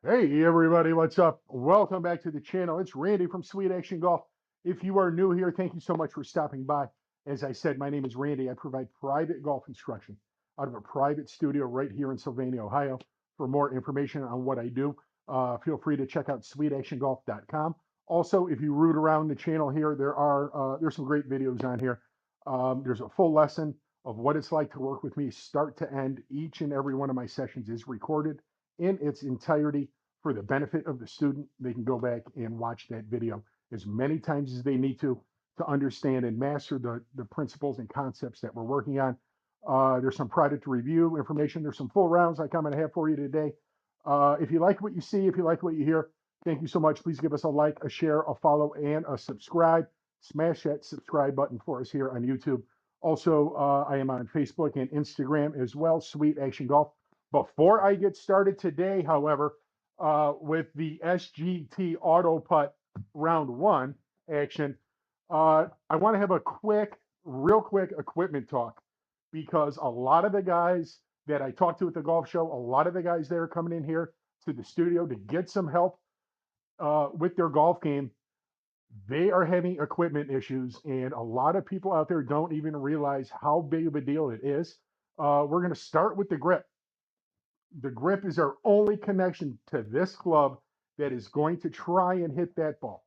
Hey everybody, what's up? Welcome back to the channel. It's Randy from Sweet Action Golf. If you are new here, thank you so much for stopping by. As I said, my name is Randy. I provide private golf instruction out of a private studio right here in Sylvania, Ohio. For more information on what I do, feel free to check out sweetactiongolf.com. Also, if you root around the channel here, there's some great videos on here. There's a full lesson of what it's like to work with me start to end. Each and every one of my sessions is recorded in its entirety for the benefit of the student. They can go back and watch that video as many times as they need to understand and master the principles and concepts that we're working on. There's some product review information. There's some full rounds like I'm going to have for you today. If you like what you see, if you like what you hear, thank you so much. Please give us a like, a share, a follow, and a subscribe. Smash that subscribe button for us here on YouTube. Also, I am on Facebook and Instagram as well, Sweet Action Golf. Before I get started today, however, with the SGT Auto Putt round one action, I want to have a real quick equipment talk because a lot of the guys that I talked to at the golf show, a lot of the guys that are coming in here to the studio to get some help with their golf game, they are having equipment issues, and a lot of people out there don't even realize how big of a deal it is. We're going to start with the grip. The grip is our only connection to this club that is going to try and hit that ball.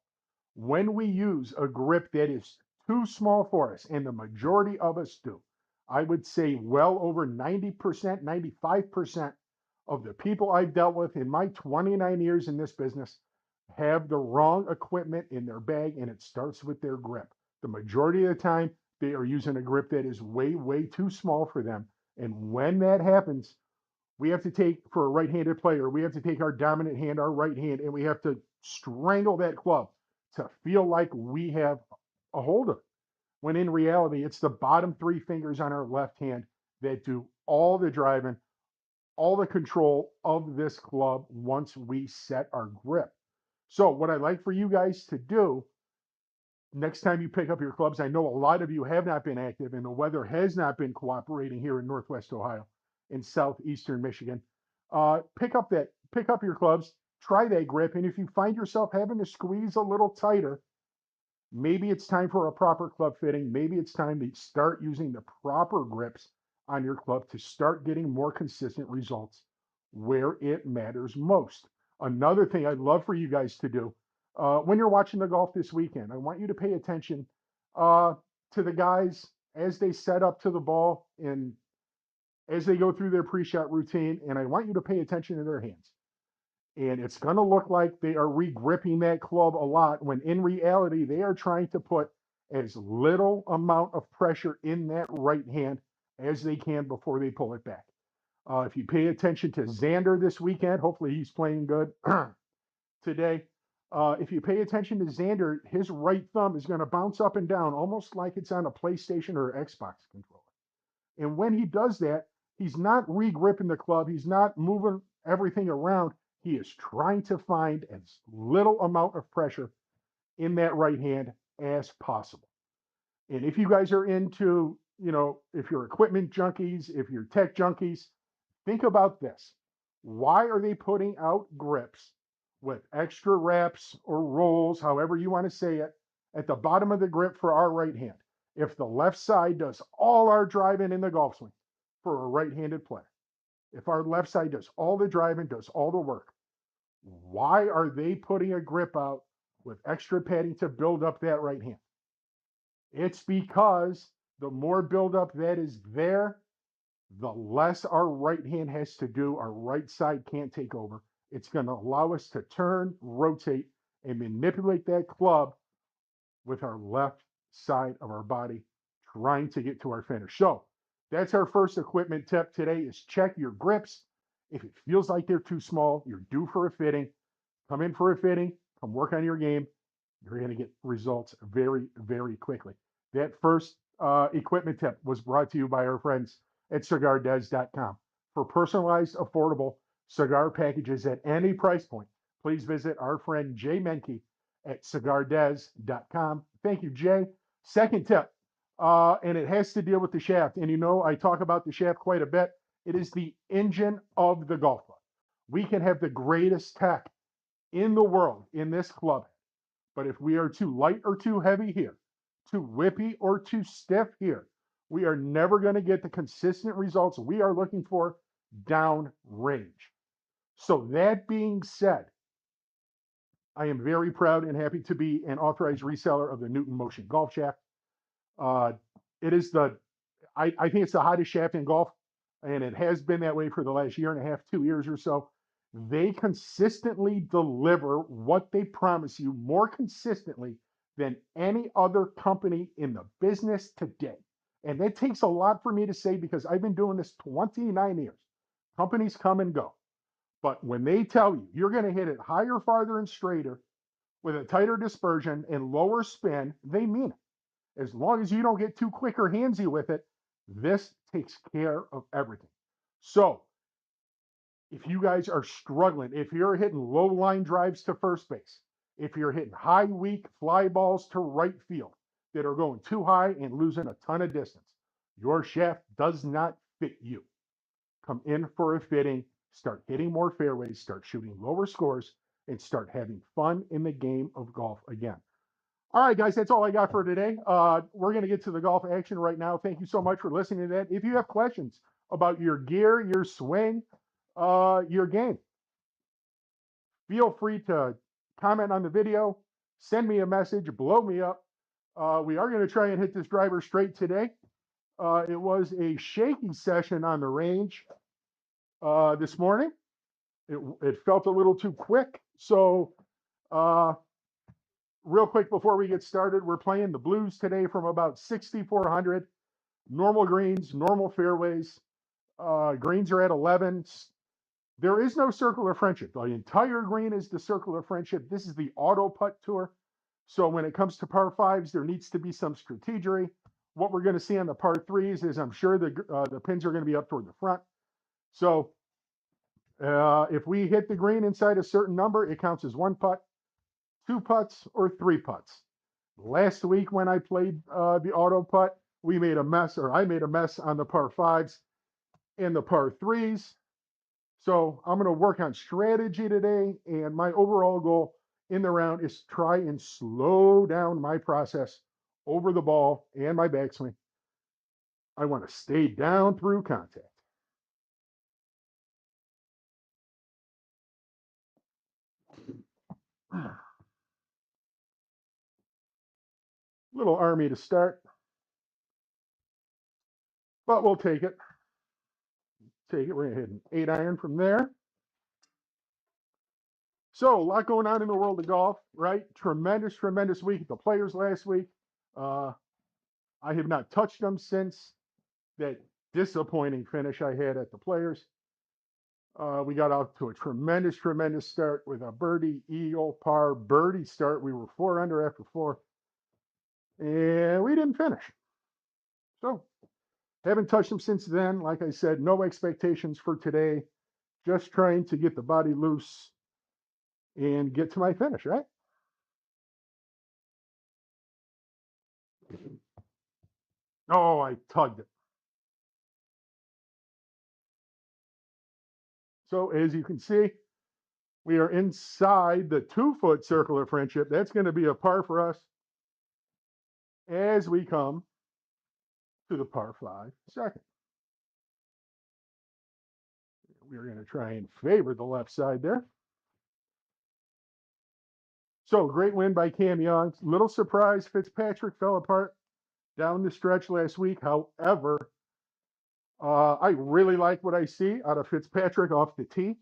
When we use a grip that is too small for us, and the majority of us do, I would say well over 90%, 95% of the people I've dealt with in my 29 years in this business have the wrong equipment in their bag, and it starts with their grip. The majority of the time, they are using a grip that is way, way too small for them. And when that happens, we have to take, for a right-handed player, we have to take our dominant hand, our right hand, and we have to strangle that club to feel like we have a hold of it. When in reality, it's the bottom three fingers on our left hand that do all the driving, all the control of this club once we set our grip. So what I'd like for you guys to do next time you pick up your clubs, I know a lot of you have not been active and the weather has not been cooperating here in Northwest Ohio and Southeastern Michigan. Pick up your clubs, try that grip. And if you find yourself having to squeeze a little tighter, maybe it's time for a proper club fitting. Maybe it's time to start using the proper grips on your club to start getting more consistent results where it matters most. Another thing I'd love for you guys to do when you're watching the golf this weekend, I want you to pay attention to the guys as they set up to the ball and as they go through their pre-shot routine, and I want you to pay attention to their hands. And it's going to look like they are re-gripping that club a lot when in reality, they are trying to put as little amount of pressure in that right hand as they can before they pull it back. If you pay attention to Xander this weekend, hopefully he's playing good today. If you pay attention to Xander, his right thumb is going to bounce up and down almost like it's on a PlayStation or Xbox controller. And when he does that, he's not re-gripping the club. He's not moving everything around. He is trying to find as little amount of pressure in that right hand as possible. And if you guys are into, if you're equipment junkies, if you're tech junkies, think about this. Why are they putting out grips with extra reps or rolls, however you want to say it, at the bottom of the grip for our right hand? If the left side does all our driving in the golf swing for a right-handed player, if our left side does all the driving, does all the work, why are they putting a grip out with extra padding to build up that right hand? It's because the more buildup that is there, the less our right hand has to do. Our right side can't take over. It's going to allow us to turn, rotate, and manipulate that club with our left side of our body, trying to get to our finish. So that's our first equipment tip today is check your grips. If it feels like they're too small, you're due for a fitting. Come in for a fitting, come work on your game. You're going to get results very, very quickly. That first equipment tip was brought to you by our friends at cigardez.com. For personalized, affordable cigar packages at any price point, please visit our friend Jay Menke at cigardez.com. Thank you, Jay. Second tip, and it has to deal with the shaft. And I talk about the shaft quite a bit. It is the engine of the golf club. We can have the greatest tech in the world in this club. But if we are too light or too heavy here, too whippy or too stiff here, we are never going to get the consistent results we are looking for down range. So that being said, I am very proud and happy to be an authorized reseller of the Newton Motion Golf Shaft. Uh, it is I think it's the hottest shaft in golf, and it has been that way for the last year and a half, 2 years or so. They consistently deliver what they promise you more consistently than any other company in the business today. And that takes a lot for me to say because I've been doing this 29 years. Companies come and go. But when they tell you you're going to hit it higher, farther, and straighter with a tighter dispersion and lower spin, they mean it. As long as you don't get too quick or handsy with it, this takes care of everything. So if you guys are struggling, if you're hitting low line drives to first base, if you're hitting high, weak fly balls to right field that are going too high and losing a ton of distance, your shaft does not fit you. Come in for a fitting, start hitting more fairways, start shooting lower scores, and start having fun in the game of golf again. All right, guys, that's all I got for today. We're going to get to the golf action right now. Thank you so much for listening to that. If you have questions about your gear, your swing, your game, feel free to comment on the video, send me a message, blow me up. We are going to try and hit this driver straight today. It was a shaky session on the range this morning. It felt a little too quick. So real quick before we get started, we're playing the blues today from about 6,400. Normal greens, normal fairways. Greens are at 11. There is no circle of friendship. The entire green is the circle of friendship. This is the Auto Putt Tour. So when it comes to par fives, there needs to be some strategy. What we're going to see on the par threes is I'm sure the pins are going to be up toward the front. So if we hit the green inside a certain number, it counts as one putt, two putts, or three putts. Last week when I played the auto putt, we made a mess, or I made a mess on the par fives and the par threes. So I'm going to work on strategy today, and my overall goal in the round is to try and slow down my process over the ball and my backswing. I want to stay down through contact. Little army to start, but we'll take it. Take it. We're going to hit an 8-iron from there. So a lot going on in the world of golf, right? Tremendous, tremendous week at the Players last week. I have not touched them since that disappointing finish I had at the Players. We got off to a tremendous, tremendous start with a birdie, eagle, par, birdie start. We were 4 under after 4, and we didn't finish. So haven't touched them since then. Like I said, no expectations for today. Just trying to get the body loose and get to my finish, right? Oh, I tugged it. So as you can see, we are inside the 2-foot circle of friendship. That's going to be a par for us as we come to the par 5 second. We're going to try and favor the left side there. So great win by Cam Young. Little surprise, Fitzpatrick fell apart down the stretch last week. However, I really like what I see out of Fitzpatrick off the tee.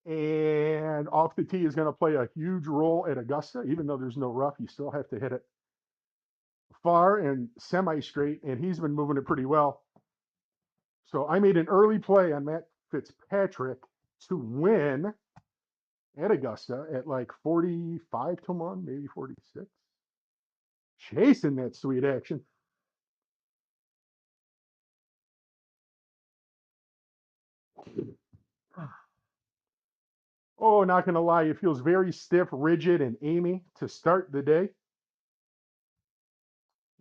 And off the tee is going to play a huge role at Augusta. Even though there's no rough, you still have to hit it far and semi-straight, and he's been moving it pretty well. So I made an early play on Matt Fitzpatrick to win at Augusta at like 45 to 1, maybe 46. Chasing that sweet action. Oh, not going to lie, it feels very stiff, rigid, and Amy to start the day.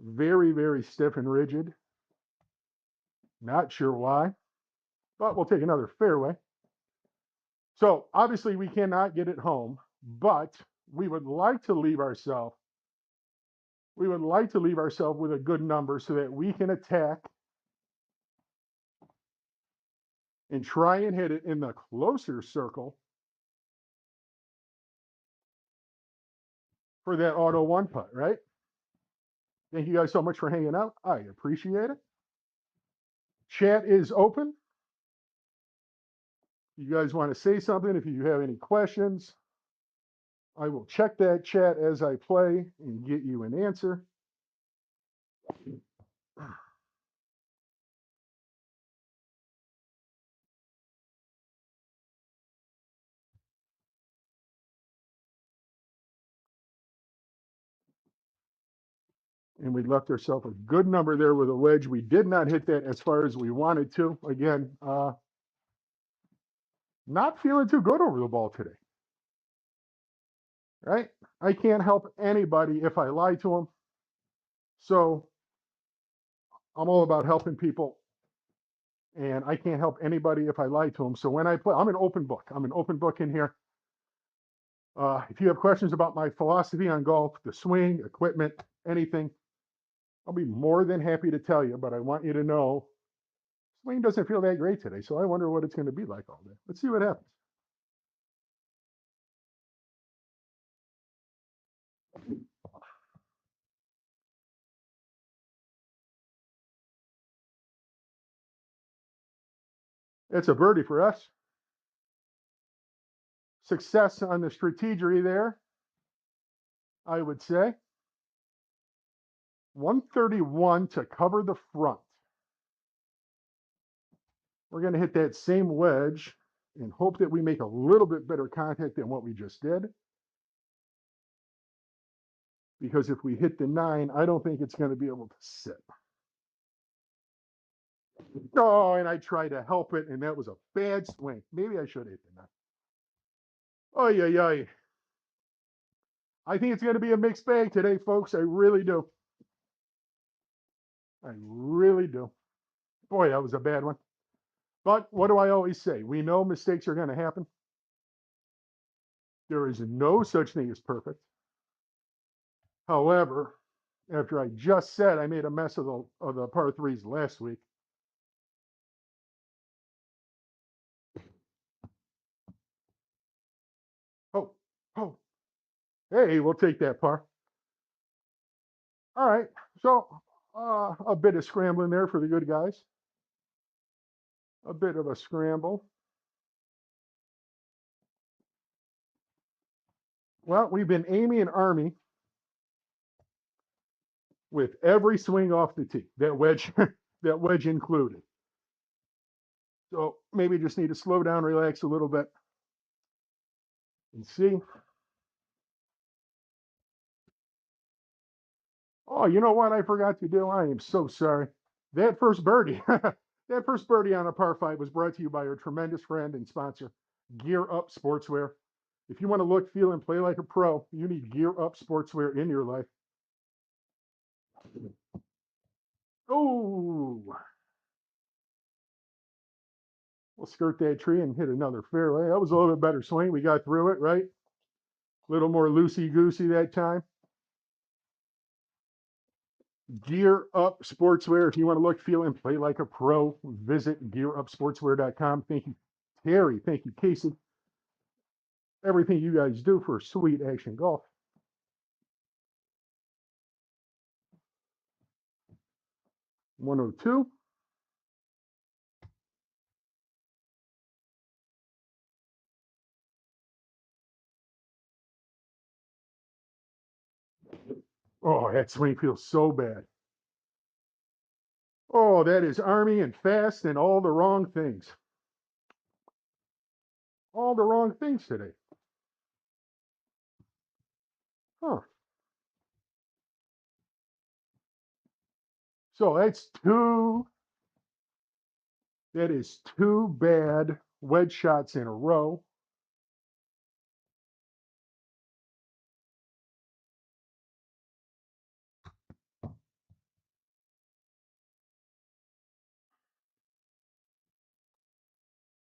Very, very stiff and rigid. Not sure why, but we'll take another fairway. So obviously we cannot get it home, but we would like to leave ourselves with a good number so that we can attack and try and hit it in the closer circle for that auto one putt, right? Thank you guys so much for hanging out. I appreciate it. Chat is open. You guys want to say something? If you have any questions, I will check that chat as I play and get you an answer. And we left ourselves a good number there with a wedge. We did not hit that as far as we wanted to. Again, not feeling too good over the ball today, right? I can't help anybody if I lie to them. So I'm all about helping people, and I can't help anybody if I lie to them. So when I play, I'm an open book. I'm an open book in here. If you have questions about my philosophy on golf, the swing, equipment, anything, I'll be more than happy to tell you. But I want you to know, swing doesn't feel that great today. So I wonder what it's going to be like all day. Let's see what happens. It's a birdie for us. Success on the strategery there, I would say. 131 to cover the front. We're going to hit that same wedge and hope that we make a little bit better contact than what we just did. Because if we hit the 9, I don't think it's going to be able to sit. Oh, and I tried to help it, and that was a bad swing. Maybe I should have hit the 9. Oh, yeah. I think it's going to be a mixed bag today, folks. I really do. I really do. Boy, that was a bad one. But what do I always say? We know mistakes are going to happen. There is no such thing as perfect. However, after I just said I made a mess of the par threes last week, oh, oh, hey, we'll take that par. All right, so a bit of scrambling there for the good guys. A bit of a scramble. Well, we've been Amy and Army with every swing off the tee, that wedge, that wedge included. So maybe just need to slow down, relax a little bit, and see. Oh, you know what I forgot to do? I am so sorry. That first birdie, that first birdie on a par 5 was brought to you by our tremendous friend and sponsor, Gear Up Sportswear. If you want to look, feel, and play like a pro, you need Gear Up Sportswear in your life. Oh, we'll skirt that tree and hit another fairway. That was a little bit better swing. We got through it, right? A little more loosey-goosey that time. Gear Up Sportswear. If you want to look, feel, and play like a pro, visit gearupsportswear.com. Thank you, Terry. Thank you, Casey. Everything you guys do for Sweet Action Golf. 102. Oh, that swing feels so bad. Oh, that is Army and fast and all the wrong things. All the wrong things today. Huh. So that is two bad wedge shots in a row.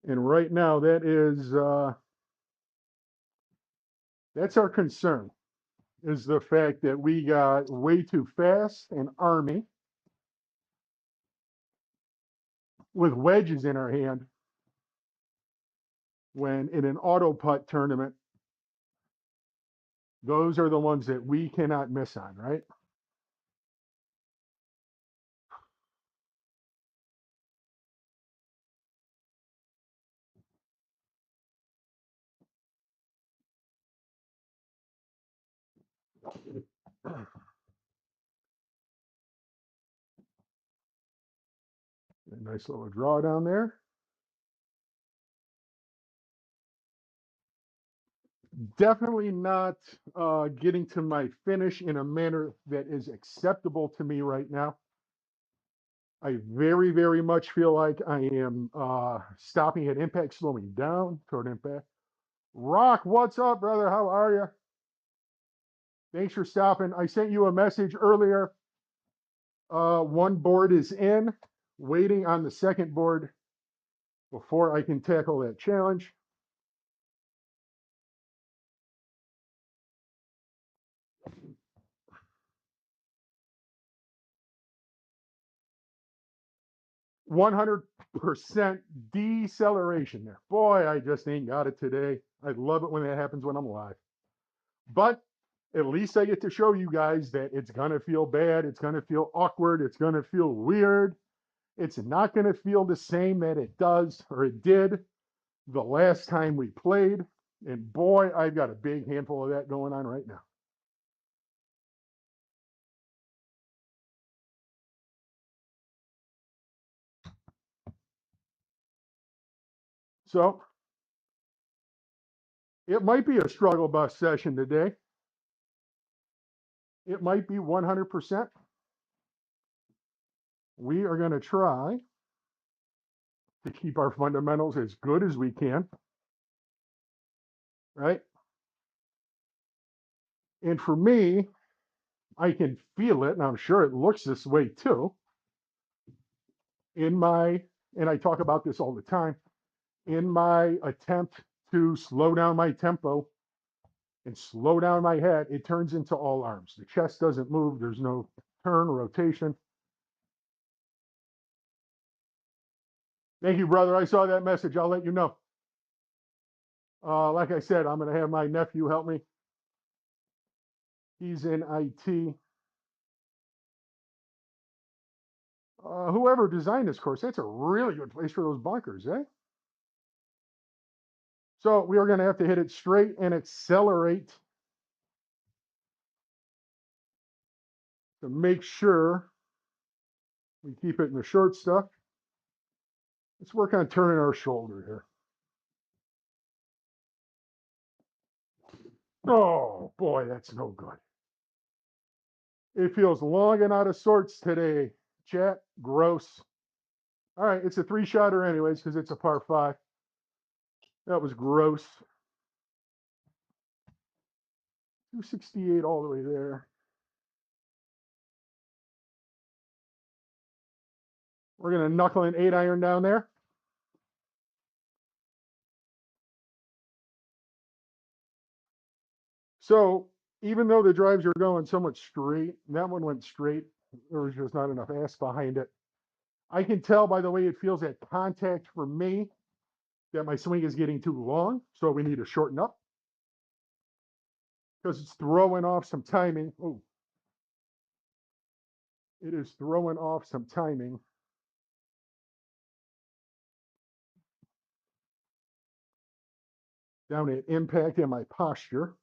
And right now, that's our concern, is the fact that we got way too fast and army with wedges in our hand when in an auto putt tournament, those are the ones that we cannot miss on, right? A nice little draw down there. Definitely not getting to my finish in a manner that is acceptable to me right now. I very, very much feel like I am stopping at impact, slowing down toward impact. Rock, what's up, brother? How are you? Thanks for stopping. I sent you a message earlier. One board is in, waiting on the second board before I can tackle that challenge. %100% deceleration there. Boy, I just ain't got it today. I love it when that happens when I'm live. But at least I get to show you guys that it's going to feel bad. It's going to feel awkward. It's going to feel weird. It's not going to feel the same that it does or it did the last time we played. And boy, I've got a big handful of that going on right now. So it might be a struggle bus session today. It might be 100%. We are going to try to keep our fundamentals as good as we can, right? And for me, I can feel it, and I'm sure it looks this way too, in my, and I talk about this all the time, in my attempt to slow down my tempo and slow down my head, it turns into all arms. The chest doesn't move. There's no turn, rotation. Thank you, brother. I saw that message. I'll let you know. Like I said, I'm going to have my nephew help me. He's in IT. Whoever designed this course, that's a really good place for those bunkers, eh? So we are going to have to hit it straight and accelerate to make sure we keep it in the short stuff. Let's work on turning our shoulder here. Oh, boy, that's no good. It feels long and out of sorts today, chat. Gross. All right, it's a three-shotter anyways because it's a par 5. That was gross. 268 all the way there. We're going to knuckle an 8-iron down there. So even though the drives are going somewhat straight, that one went straight. There was just not enough ass behind it. I can tell by the way it feels at contact for me that my swing is getting too long. So we need to shorten up because it's throwing off some timing. Oh, it is throwing off some timing. Down at impact and my posture.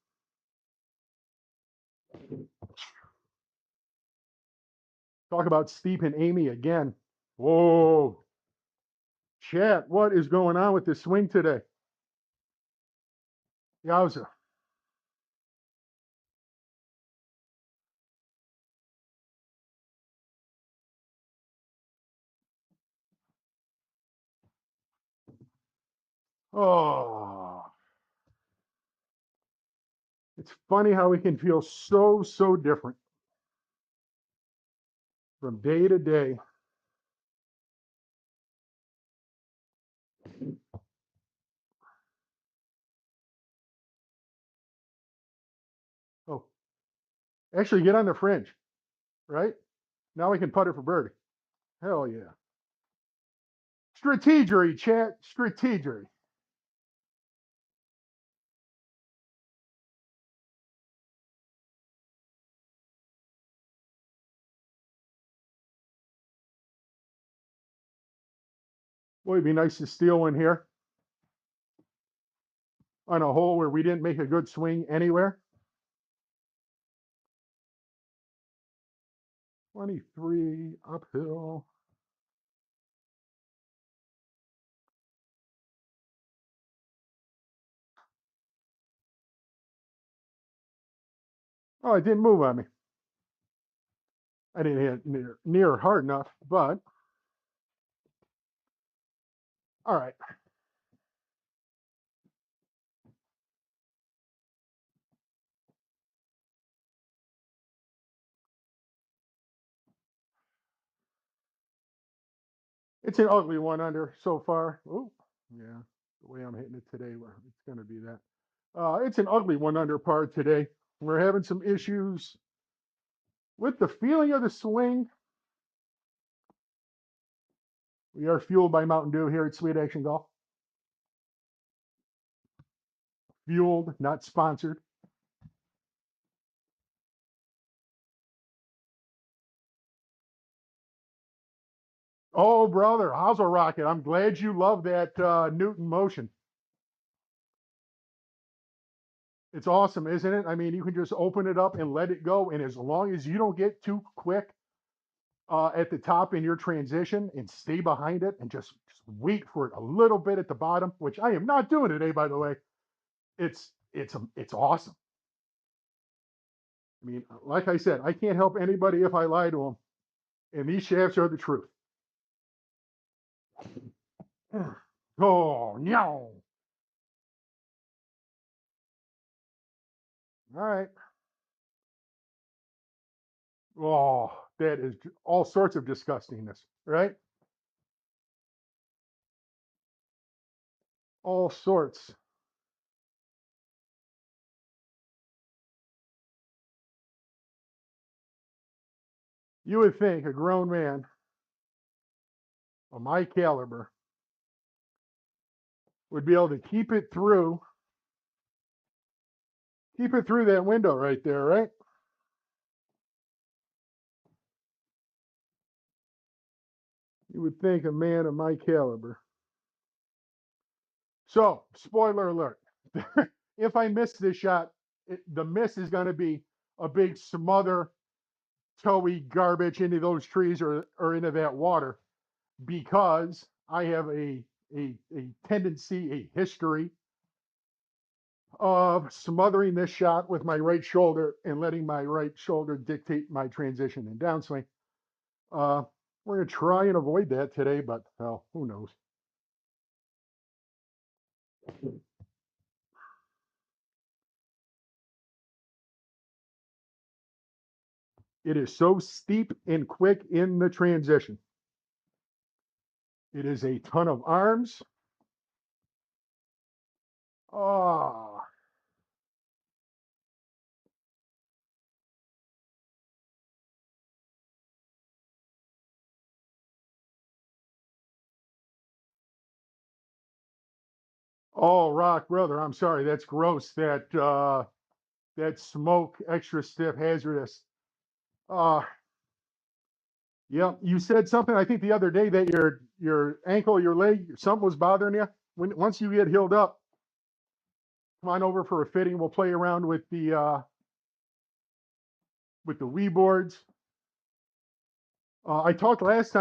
Talk about steep and Amy again. Whoa. Chat, what is going on with this swing today? Yowza. Oh. It's funny how we can feel so different from day to day. Actually, get on the fringe, right? Now we can putt it for birdie. Hell yeah. Strategery, chat. Strategery. Boy, it'd be nice to steal one here on a hole where we didn't make a good swing anywhere. 23 uphill. Oh, it didn't move on me. I didn't hit near hard enough, but all right. It's an ugly one under so far. Oh, yeah. The way I'm hitting it today, it's going to be that. It's an ugly one under par today. We're having some issues with the feeling of the swing. We are fueled by Mountain Dew here at Sweet Action Golf. Fueled, not sponsored. Oh, brother, how's a rocket? I'm glad you love that Newton motion. It's awesome, isn't it? I mean, you can just open it up and let it go. And as long as you don't get too quick at the top in your transition and stay behind it and just wait for it a little bit at the bottom, which I am not doing today, by the way. It's awesome. I mean, like I said, I can't help anybody if I lie to them, and these shafts are the truth. Oh no! All right. Oh, that is all sorts of disgustingness, right? All sorts. You would think a grown man of my caliber would be able to keep it through that window right there, right? You would think a man of my caliber. So, spoiler alert. If I miss this shot, the miss is going to be a big smother, toey garbage into those trees or into that water because I have a tendency, a history of smothering this shot with my right shoulder and letting my right shoulder dictate my transition and downswing. Uh, we're going to try and avoid that today, but well, who knows? It is so steep and quick in the transition. It is a ton of arms. Oh, oh, rock, brother. I'm sorry. That's gross. That smoke, extra stiff, hazardous. Uh, yeah. You said something. I think the other day that your ankle, your leg, something was bothering you. Once you get healed up, come on over for a fitting. We'll play around with the Wii boards. I talked last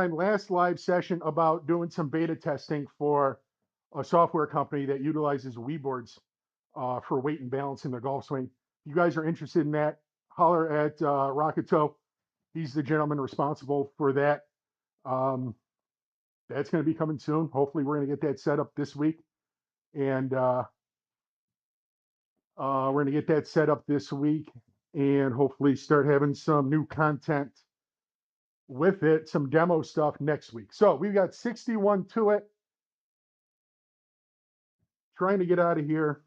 live session, about doing some beta testing for a software company that utilizes Wii boards for weight and balance in the golf swing. If you guys are interested in that, holler at Rocketoe. He's the gentleman responsible for that. Um, that's going to be coming soon. Hopefully, we're going to get that set up this week, and we're going to get that set up this week, and hopefully start having some new content with it, some demo stuff next week. So we've got 61 to it. Trying to get out of here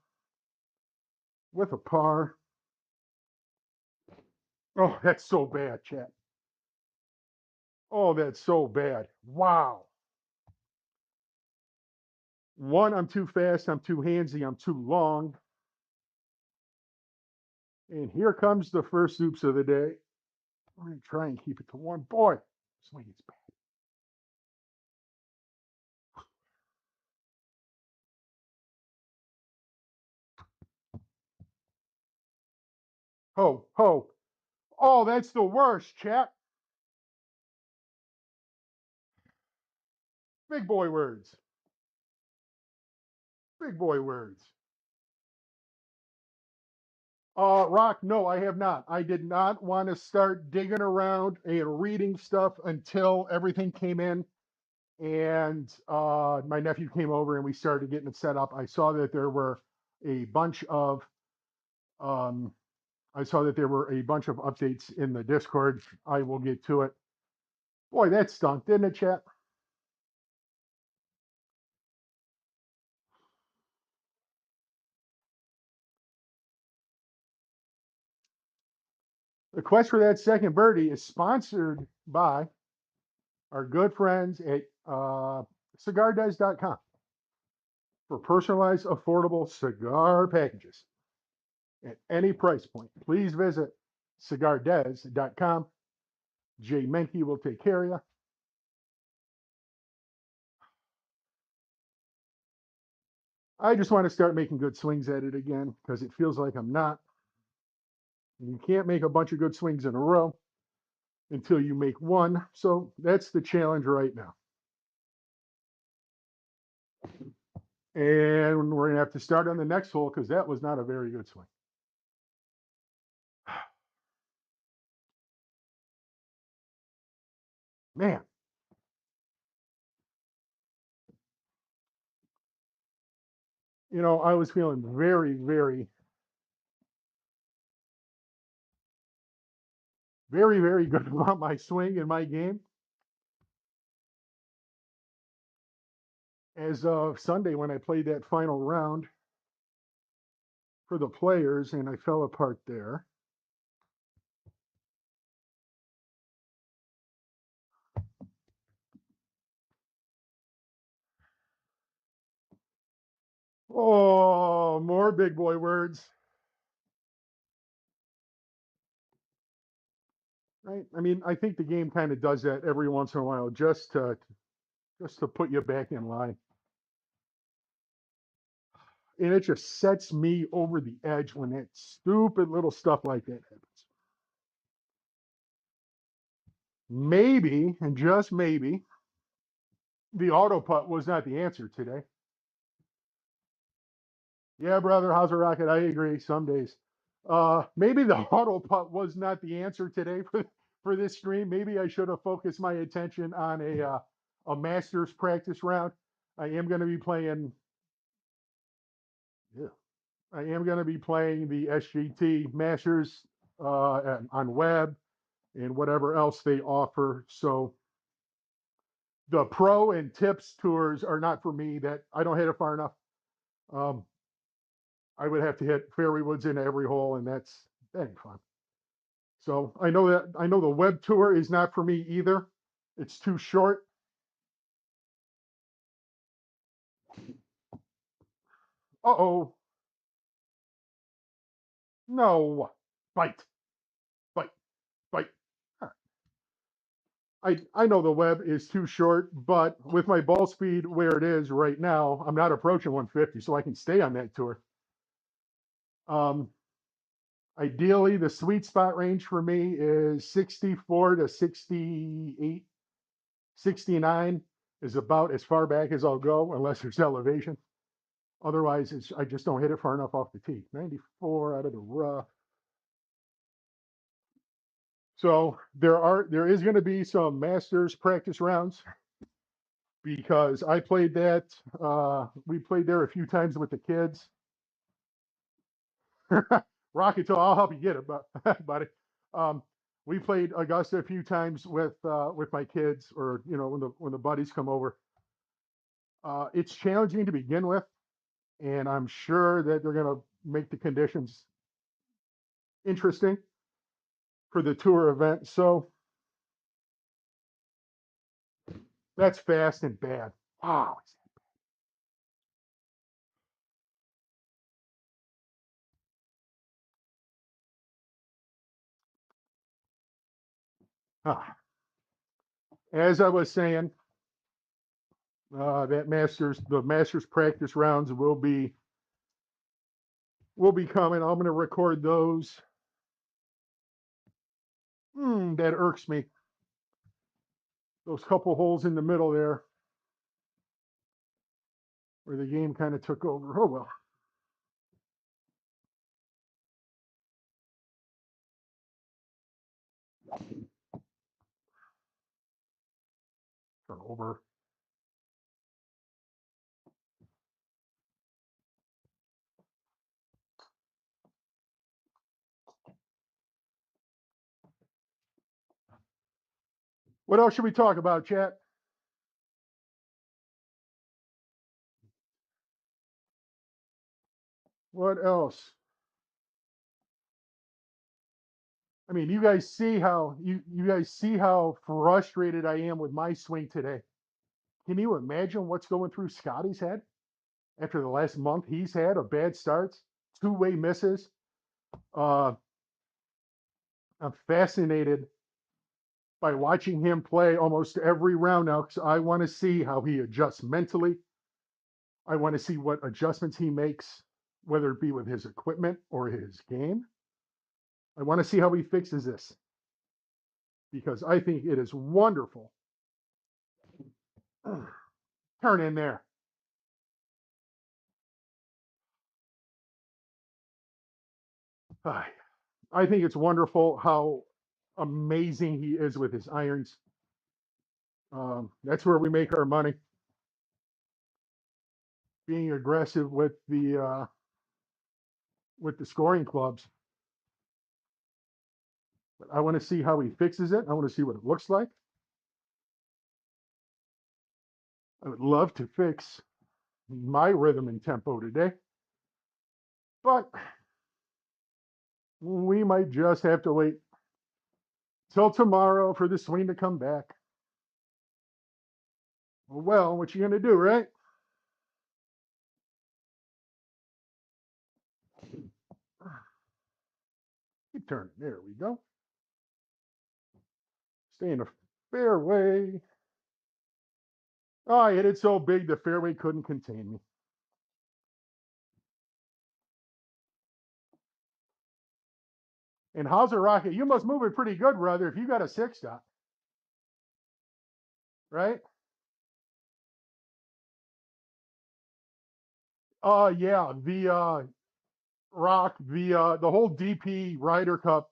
with a par. Oh, that's so bad, chat. Oh, that's so bad. Wow. One, I'm too fast, I'm too handsy, I'm too long. And here comes the first oops of the day. I'm going to try and keep it to one. Boy, swing is bad. Ho, ho. Oh, that's the worst, chat. Big boy words. Big boy words. Rock, no, I have not. I did not want to start digging around and reading stuff until everything came in. And my nephew came over and we started getting it set up. I saw that there were a bunch of um, updates in the Discord. I will get to it. Boy, that stunk, didn't it, chat? The quest for that second birdie is sponsored by our good friends at cigardes.com for personalized, affordable cigar packages at any price point. Please visit cigardes.com. Jay Menke will take care of you. I just want to start making good swings at it again because it feels like I'm not. And you can't make a bunch of good swings in a row until you make one. So that's the challenge right now. And we're going to have to start on the next hole because that was not a very good swing. Man, I was feeling very, very, very, very good about my swing and my game. As of Sunday, when I played that final round for the players, and I fell apart there. Oh, more big boy words. Right? I mean, I think the game kind of does that every once in a while, just to put you back in line. And it just sets me over the edge when that stupid little stuff like that happens. Maybe, and just maybe, the auto putt was not the answer today. Yeah, brother, how's a rocket? I agree. Some days. Maybe the auto putt was not the answer today for this stream. Maybe I should have focused my attention on a Masters practice round. I am going to be playing. Yeah, I am going to be playing the SGT Masters on web and whatever else they offer. So the pro and tips tours are not for me. That I don't hit it far enough. Um, I would have to hit fairway woods into every hole, and that ain't fun. So I know the web tour is not for me either. It's too short. Uh-oh. No. Bite. Bite. Bite. I know the web is too short, but with my ball speed where it is right now, I'm not approaching 150, so I can stay on that tour. Um, Ideally, the sweet spot range for me is 64 to 68, 69 is about as far back as I'll go unless there's elevation. Otherwise, I just don't hit it far enough off the tee. 94 out of the rough. So there is going to be some Masters practice rounds because I played that. We played there a few times with the kids. Rocket, I'll help you get it, buddy. Um, we played Augusta a few times with my kids, or when the buddies come over. It's challenging to begin with, and I'm sure that they're going to make the conditions interesting for the tour event. So that's fast and bad. Wow. Ah, as I was saying, the Masters practice rounds will be coming. I'm going to record those. That irks me. Those couple holes in the middle there where the game kind of took over. Oh well. Turn over. What else should we talk about, chat? What else? I mean, you guys see how frustrated I am with my swing today. Can you imagine what's going through Scotty's head after the last month he's had of bad starts, two-way misses? Uh, I'm fascinated by watching him play almost every round now because I want to see how he adjusts mentally. I want to see what adjustments he makes, whether it be with his equipment or his game. I want to see how he fixes this because I think it is wonderful. Turn in there. I think it's wonderful how amazing he is with his irons. That's where we make our money. Being aggressive with the scoring clubs. But I want to see how he fixes it. I want to see what it looks like. I would love to fix my rhythm and tempo today, but we might just have to wait till tomorrow for the swing to come back. Well, what you gonna do, right? Keep turning. There we go. Stay in the fairway. Oh, I hit it so big the fairway couldn't contain me. And how's it, Rocket? You must move it pretty good, brother, if you got a six dot, right? Yeah, the Rock, the whole DP Ryder Cup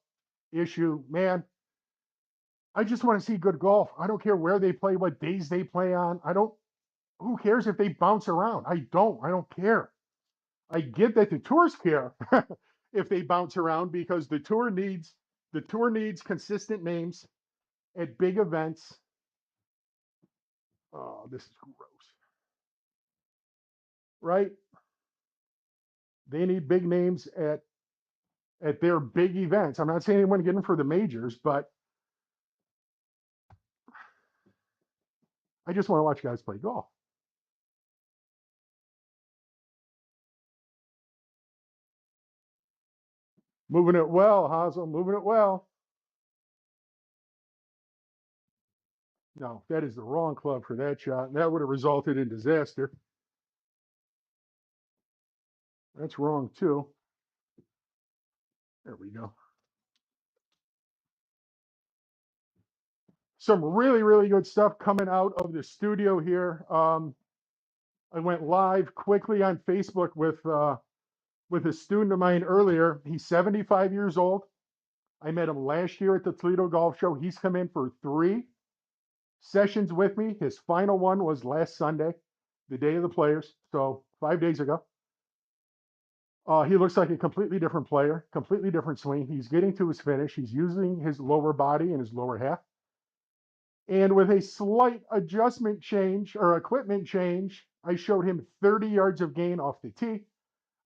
issue, man. I just want to see good golf. I don't care where they play, what days they play on. I don't. Who cares if they bounce around? I don't. I don't care. I get that the tours care if they bounce around because the tour needs consistent names at big events. Oh, this is gross, right? They need big names at their big events. I'm not saying anyone getting for the majors, but I just want to watch guys play golf. Moving it well, Hazel, moving it well. No, that is the wrong club for that shot. That would have resulted in disaster. That's wrong too. There we go. Some really, really good stuff coming out of the studio here. I went live quickly on Facebook with a student of mine earlier. He's 75 years old. I met him last year at the Toledo Golf Show. He's come in for 3 sessions with me. His final one was last Sunday, the day of the players, so 5 days ago. He looks like a completely different player, completely different swing. He's getting to his finish. He's using his lower body and his lower half. And with a slight adjustment change or equipment change, I showed him 30 yards of gain off the tee.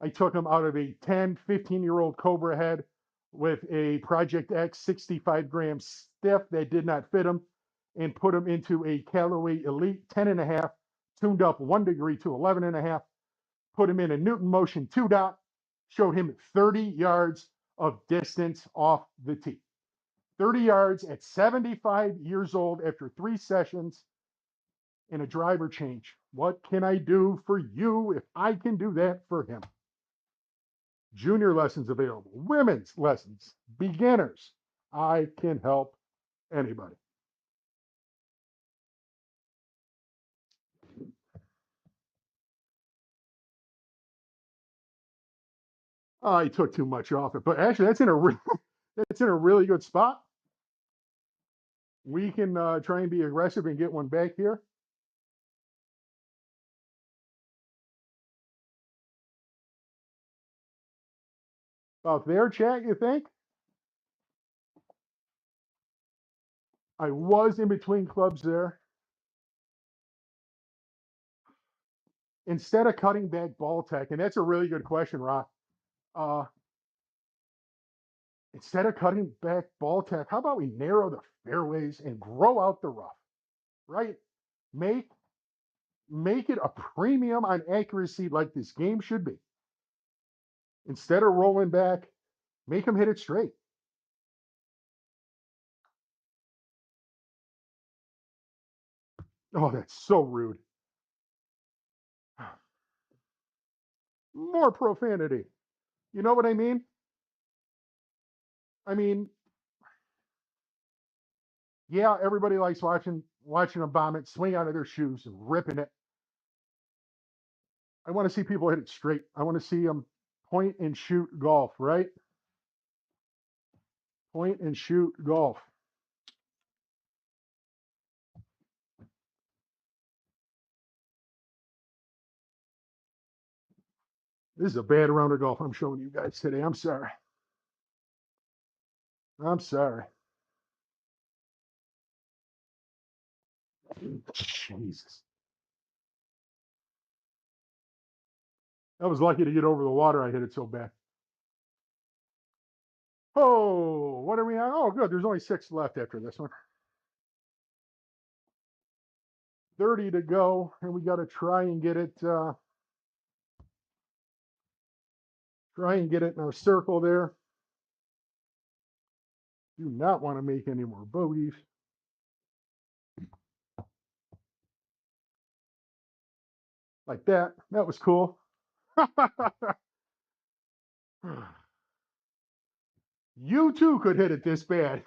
I took him out of a 10, 15-year-old Cobra head, with a Project X 65-gram stiff that did not fit him and put him into a Callaway Elite 10.5, tuned up 1 degree to 11.5, put him in a Newton Motion 2 dot, showed him 30 yards of distance off the tee. 30 yards at 75 years old after 3 sessions in a driver change. What can I do for you if I can do that for him? Junior lessons available, women's lessons, beginners. I can help anybody. I took too much off it, but actually that's in a that's in a really good spot. We can try and be aggressive and get one back here. About there, chat, you think? I was in between clubs there. Instead of cutting back ball tech, and that's a really good question, Rock. Uh, instead of cutting back ball tech, how about we narrow the fairways and grow out the rough, right? Make it a premium on accuracy like this game should be. Instead of rolling back, make them hit it straight. Oh, that's so rude. More profanity. You know what I mean? I mean, yeah, everybody likes watching them bomb it, swing out of their shoes, and ripping it. I want to see people hit it straight. I want to see them point and shoot golf, right? Point and shoot golf. This is a bad round of golf I'm showing you guys today. I'm sorry. I'm sorry. Jesus. I was lucky to get over the water. I hit it so bad. Oh, what are we on? Oh, good. There's only 6 left after this one. 30 to go, and we got to try and get it in our circle there. Do not want to make any more bogeys. Like that. That was cool. You too could hit it this bad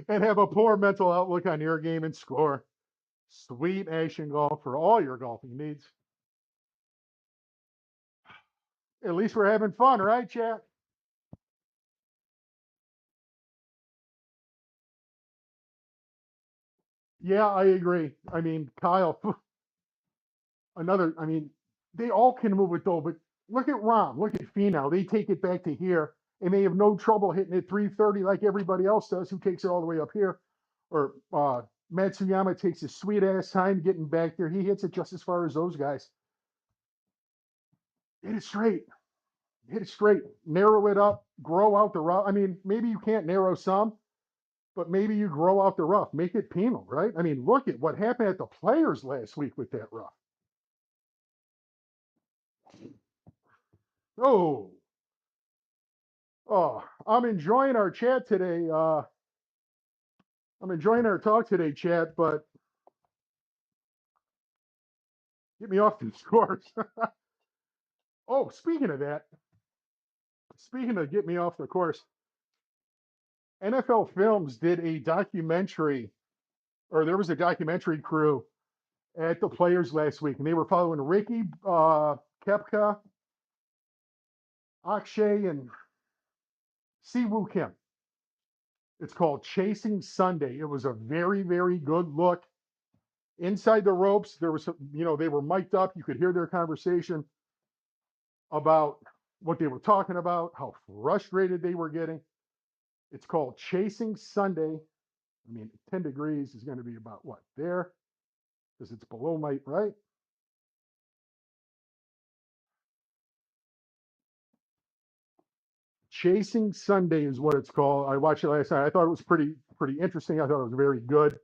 and have a poor mental outlook on your game and score. Sweetactiongolf for all your golfing needs. At least we're having fun, right, chat? Yeah, I agree. I mean, Kyle, I mean, they all can move it though, but look at Rom, look at Finau. They take it back to here and they have no trouble hitting it 330 like everybody else does who takes it all the way up here. Or Matsuyama takes his sweet ass time getting back there. He hits it just as far as those guys. Hit it straight. Hit it straight. Narrow it up. Grow out the rough. I mean, maybe you can't narrow some, but maybe you grow out the rough. Make it penal, right? I mean, look at what happened at the Players last week with that rough. Oh, I'm enjoying our chat today. I'm enjoying our talk today, chat, but get me off these course. Oh, speaking of get me off the course, NFL Films did a documentary, or there was a documentary crew at the Players last week, and they were following Ricky Kepka, Akshay, and Siwoo Kim. It's called Chasing Sunday. It was a very, very good look inside the ropes. There was, they were mic'd up. You could hear their conversation about what they were talking about, how frustrated they were getting. It's called Chasing Sunday. I mean, 10 degrees is going to be about what? There? Because it's below my, right? Chasing Sunday is what it's called. I watched it last night. I thought it was pretty interesting. I thought it was very good.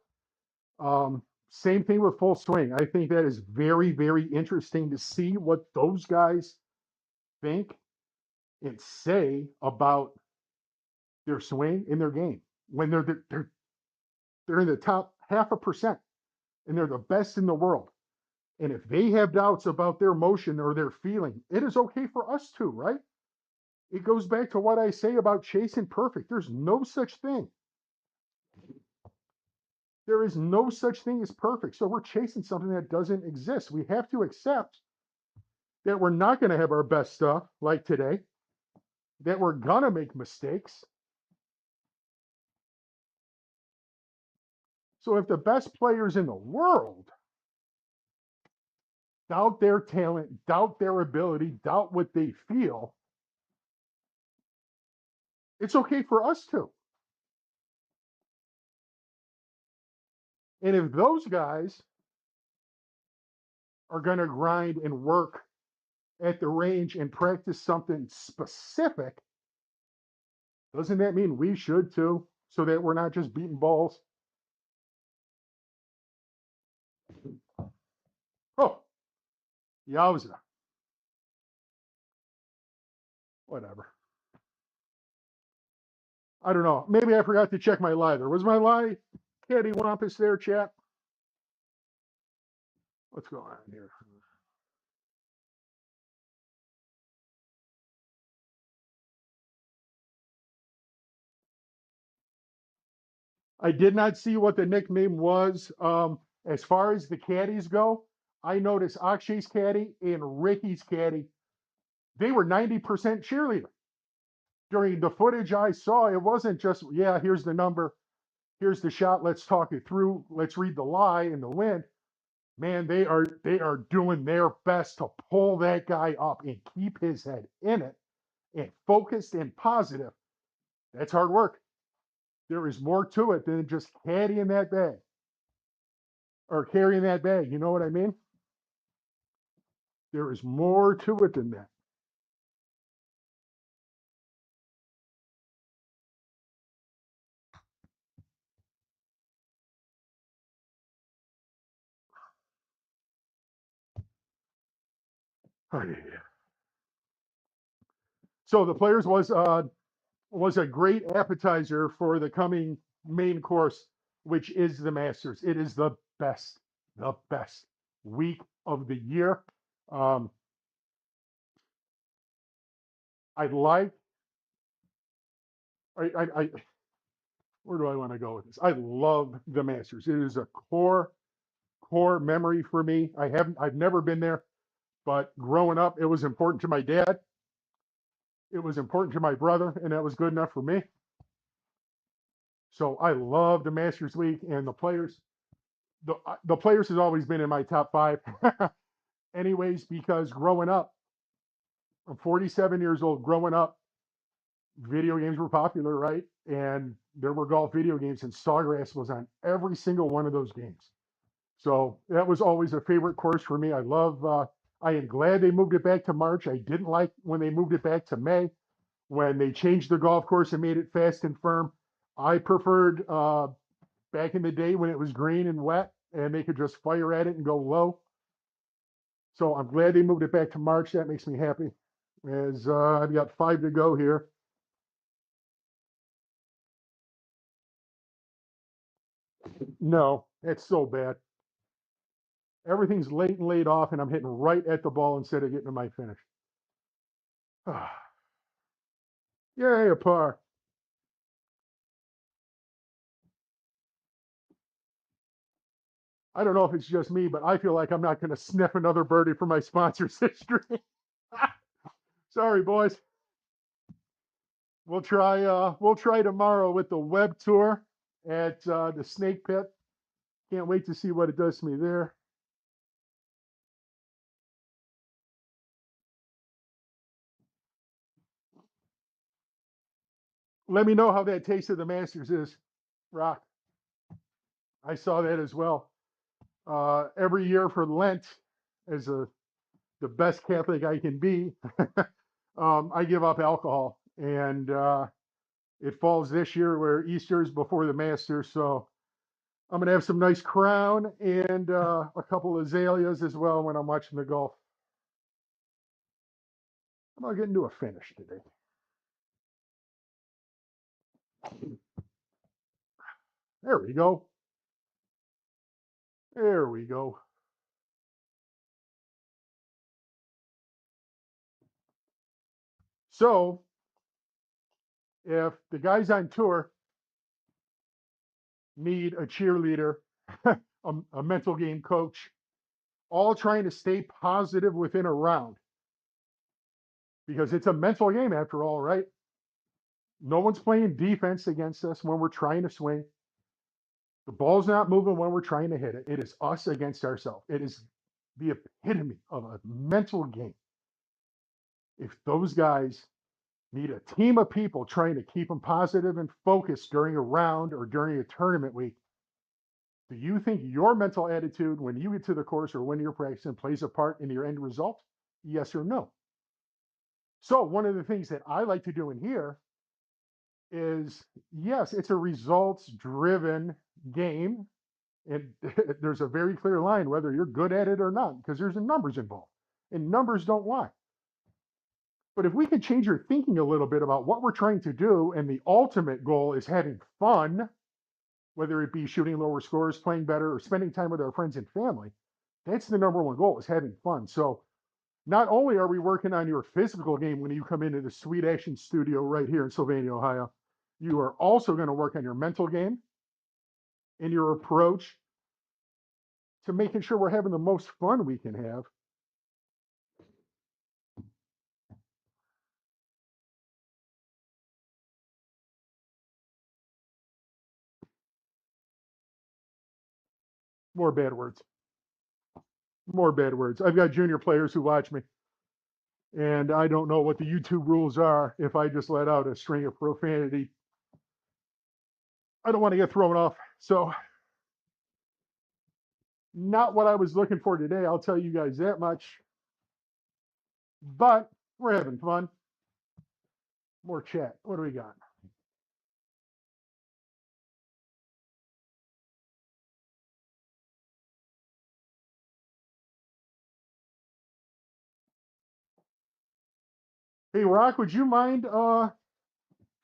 Same thing with Full Swing. I think that is very, very interesting to see what those guys think and say about their swing in their game when they're in the top 0.5% and they're the best in the world. And if they have doubts about their motion or their feeling, it is okay for us to, right? It goes back to what I say about chasing perfect. There's no such thing. There is no such thing as perfect. So we're chasing something that doesn't exist. We have to accept that we're not going to have our best stuff like today, that we're going to make mistakes. So if the best players in the world doubt their talent, doubt their ability, doubt what they feel, it's okay for us to. And if those guys are going to grind and work at the range and practice something specific, doesn't that mean we should too? So that we're not just beating balls? Oh, yowza. Whatever. I don't know. Maybe I forgot to check my lie there. Was my lie Caddy Wampus there, chat? What's going on here? I did not see what the nickname was. As far as the caddies go, I noticed Akshay's caddy and Ricky's caddy, they were 90% cheerleader. During the footage I saw, it wasn't just, yeah, here's the number, here's the shot, let's talk it through, let's read the lie and the win. Man, they are doing their best to pull that guy up and keep his head in it and focused and positive. That's hard work. There is more to it than just caddying that bag or carrying that bag. You know what I mean? There is more to it than that. Oh, yeah. So the Players was a great appetizer for the coming main course, which is the Masters. It is the best week of the year. Um, I like. I where do I want to go with this? I love the Masters. It is a core memory for me. I've never been there, but growing up, it was important to my dad. It was important to my brother, and that was good enough for me. So I love the Masters Week and the Players. The Players has always been in my top 5, anyways, because growing up, I'm 47 years old. Growing up, video games were popular, right? And there were golf video games, and Sawgrass was on every single one of those games. So that was always a favorite course for me. I love. I am glad they moved it back to March. I didn't like when they moved it back to May, when they changed the golf course and made it fast and firm. I preferred back in the day when it was green and wet and they could just fire at it and go low. So I'm glad they moved it back to March. That makes me happy. As I've got 5 to go here. No, it's so bad. Everything's late and laid off, and I'm hitting right at the ball instead of getting to my finish. Yay, a par. I don't know if it's just me, but I feel like I'm not going to sniff another birdie for my sponsor's history. Sorry, boys. We'll try tomorrow with the web tour at the Snake Pit. Can't wait to see what it does to me there. Let me know how that taste of the Masters is, Rock. I saw that as well. Every year for Lent, as the best Catholic I can be, I give up alcohol. And it falls this year where Easter is before the Masters. So I'm going to have some nice crown and a couple of azaleas as well when I'm watching the golf. I'm going to get into a finish today. There we go. There we go. So if the guys on tour need a cheerleader, a mental game coach, all trying to stay positive within a round, because it's a mental game after all, right? No one's playing defense against us when we're trying to swing. The ball's not moving when we're trying to hit it. It is us against ourselves. It is the epitome of a mental game. If those guys need a team of people trying to keep them positive and focused during a round or during a tournament week, do you think your mental attitude when you get to the course or when you're practicing plays a part in your end result? Yes or no? So one of the things that I like to do in here is, yes, it's a results driven game. And there's a very clear line whether you're good at it or not, because there's numbers involved and numbers don't lie. But if we could change your thinking a little bit about what we're trying to do, and the ultimate goal is having fun, whether it be shooting lower scores, playing better, or spending time with our friends and family, that's the number one goal, is having fun. So not only are we working on your physical game when you come into the Sweet Action studio right here in Sylvania, Ohio, you are also going to work on your mental game and your approach to making sure we're having the most fun we can have. More bad words. More bad words. I've got junior players who watch me, and I don't know what the YouTube rules are. If I just let out a string of profanity, I don't want to get thrown off. So, not what I was looking for today, I'll tell you guys that much. But we're having fun. More chat. What do we got? Hey, Rock, would you mind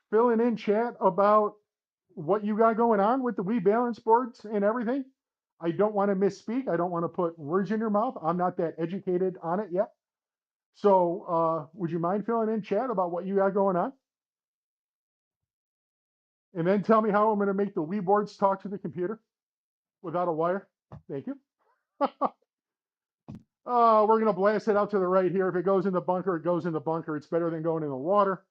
filling in chat about what you got going on with the Wii balance boards and everything? I don't want to misspeak. I don't want to put words in your mouth. I'm not that educated on it yet. So would you mind filling in chat about what you got going on? And then tell me how I'm going to make the Wii boards talk to the computer without a wire. Thank you. We're going to blast it out to the right here. If it goes in the bunker, it goes in the bunker. It's better than going in the water.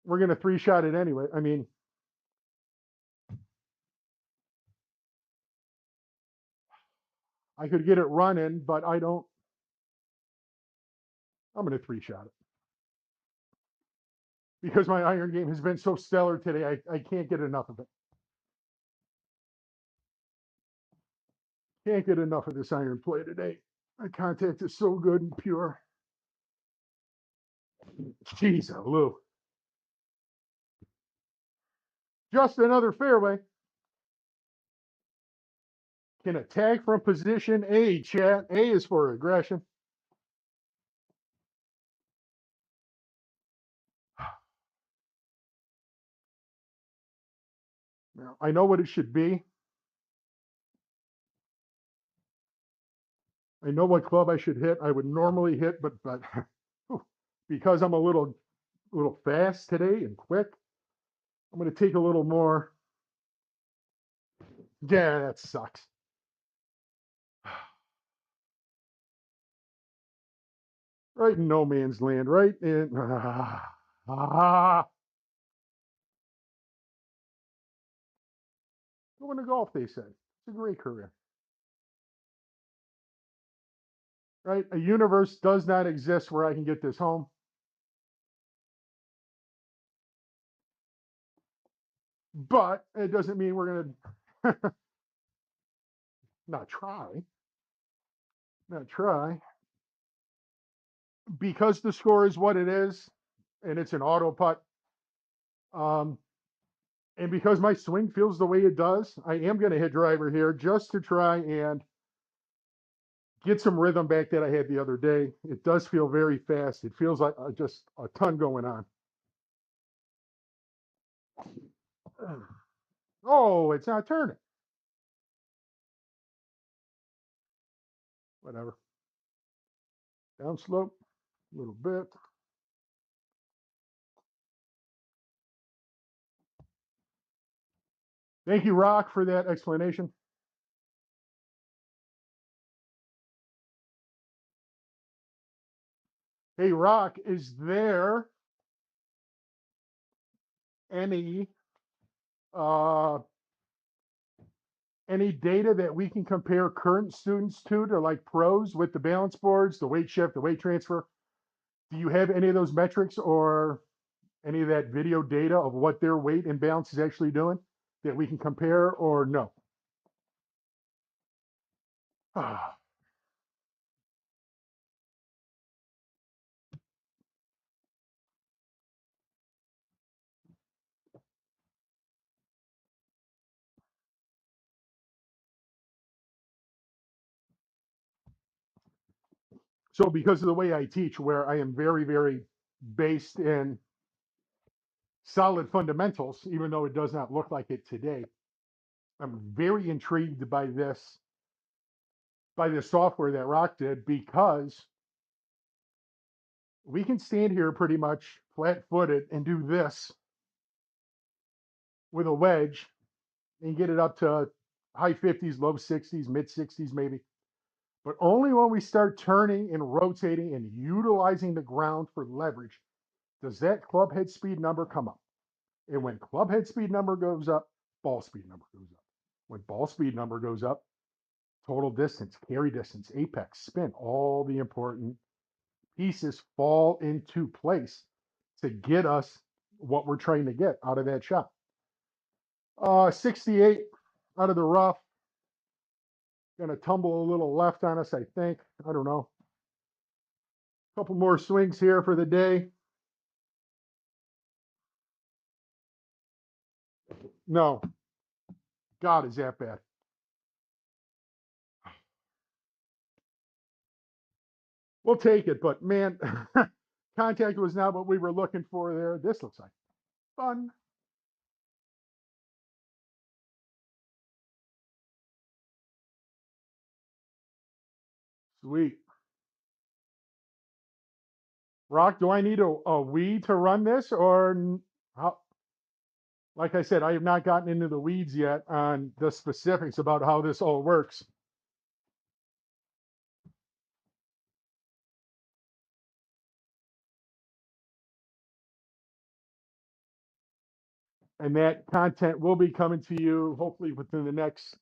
We're going to three-shot it anyway. I mean, I could get it running, but I don't. I'm going to three-shot it. Because my iron game has been so stellar today, I can't get enough of it. Can't get enough of this iron play today. My contact is so good and pure. Jeez, Lou. Just another fairway. Can attack from position A, chat. A is for aggression. Now, I know what it should be. I know what club I should hit. I would normally hit, but because I'm a little fast today and quick, I'm going to take a little more. Yeah, that sucks. Right in no man's land, right in. Going to golf, they said. It's a great career. Right? A universe does not exist where I can get this home. but it doesn't mean we're going to not try. Not try. Because the score is what it is, and it's an auto putt, um, and because my swing feels the way it does, I am going to hit driver here just to try and get some rhythm back that I had the other day. It does feel very fast. It feels like just a ton going on. Oh, it's not turning. Whatever. Down slope a little bit. Thank you, Rock, for that explanation. Hey, Rock, is there any uh, any data that we can compare current students to like pros with the balance boards, the weight shift, the weight transfer? Do you have any of those metrics or any of that video data of what their weight and balance is actually doing that we can compare, or no? So because of the way I teach, where I am very, very based in solid fundamentals, even though it does not look like it today, I'm very intrigued by this software that Rock did, because we can stand here pretty much flat-footed and do this with a wedge and get it up to high 50s, low 60s, mid 60s maybe. But only when we start turning and rotating and utilizing the ground for leverage does that club head speed number come up. And when club head speed number goes up, ball speed number goes up. When ball speed number goes up, total distance, carry distance, apex, spin, all the important pieces fall into place to get us what we're trying to get out of that shot. 68 out of the rough. Gonna tumble a little left on us, I think. I don't know. A couple more swings here for the day. No. God, is that bad. We'll take it, but man, contact was not what we were looking for there. This looks like fun. Sweet. Rock, do I need a weed to run this, or how? Like I said, I have not gotten into the weeds yet on the specifics about how this all works. And that content will be coming to you hopefully within the next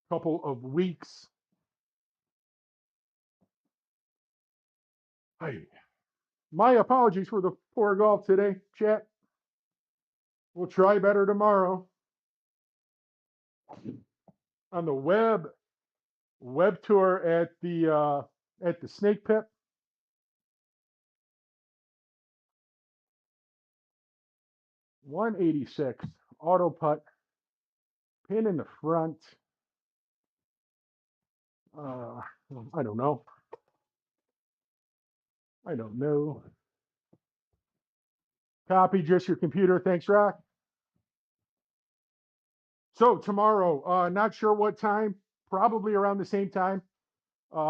couple of weeks. Hey, my apologies for the poor golf today, chat. We'll try better tomorrow. On the web tour at the Snake Pit. .186 auto putt, pin in the front. I don't know. I don't know. Copy just your computer. Thanks, Rock. So tomorrow, not sure what time, probably around the same time,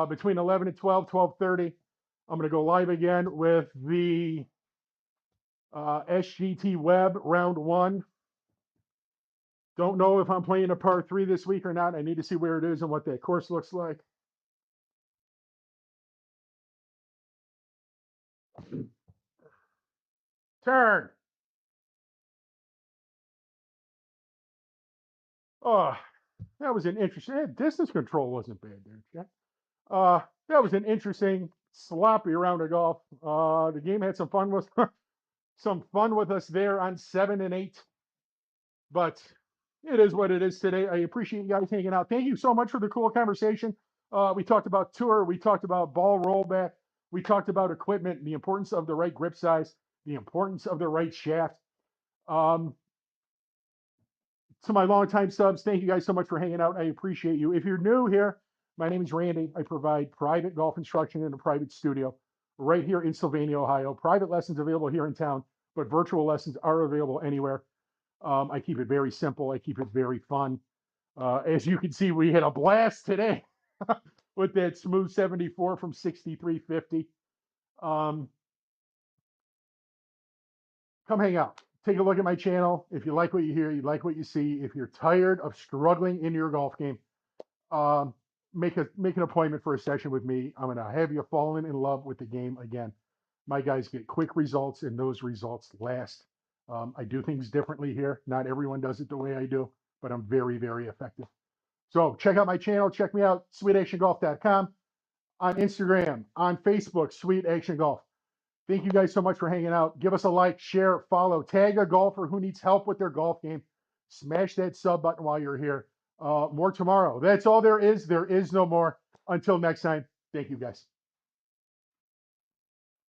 between 11 and 12, 12:30. I'm going to go live again with the SGT Web round one. Don't know if I'm playing a par 3 this week or not. I need to see where it is and what that course looks like. Turn. Oh, that was an interesting. Distance control wasn't bad there, Jack. That was an interesting, sloppy round of golf. The game had some fun with some fun with us there on 7 and 8. but it is what it is today. I appreciate you guys hanging out. Thank you so much for the cool conversation. We talked about tour, we talked about ball rollback, we talked about equipment, the importance of the right grip size, the importance of the right shaft. Um, to my longtime subs, thank you guys so much for hanging out. I appreciate you. If you're new here, my name is Randy. I provide private golf instruction in a private studio right here in Sylvania, Ohio. Private lessons available here in town, but virtual lessons are available anywhere. I keep it very simple. I keep it very fun. As you can see, we had a blast today with that smooth 74 from 6350. Um, come hang out. Take a look at my channel. If you like what you hear, you like what you see. If you're tired of struggling in your golf game, um, make an appointment for a session with me. I'm gonna have you falling in love with the game again. My guys get quick results, and those results last. I do things differently here. Not everyone does it the way I do, but I'm very, very effective. So check out my channel. Check me out, sweetactiongolf.com, on Instagram, on Facebook, Sweet Action Golf. Thank you guys so much for hanging out. Give us a like, share, follow, tag a golfer who needs help with their golf game. Smash that sub button while you're here. More tomorrow. That's all there is. There is no more. Until next time, thank you guys.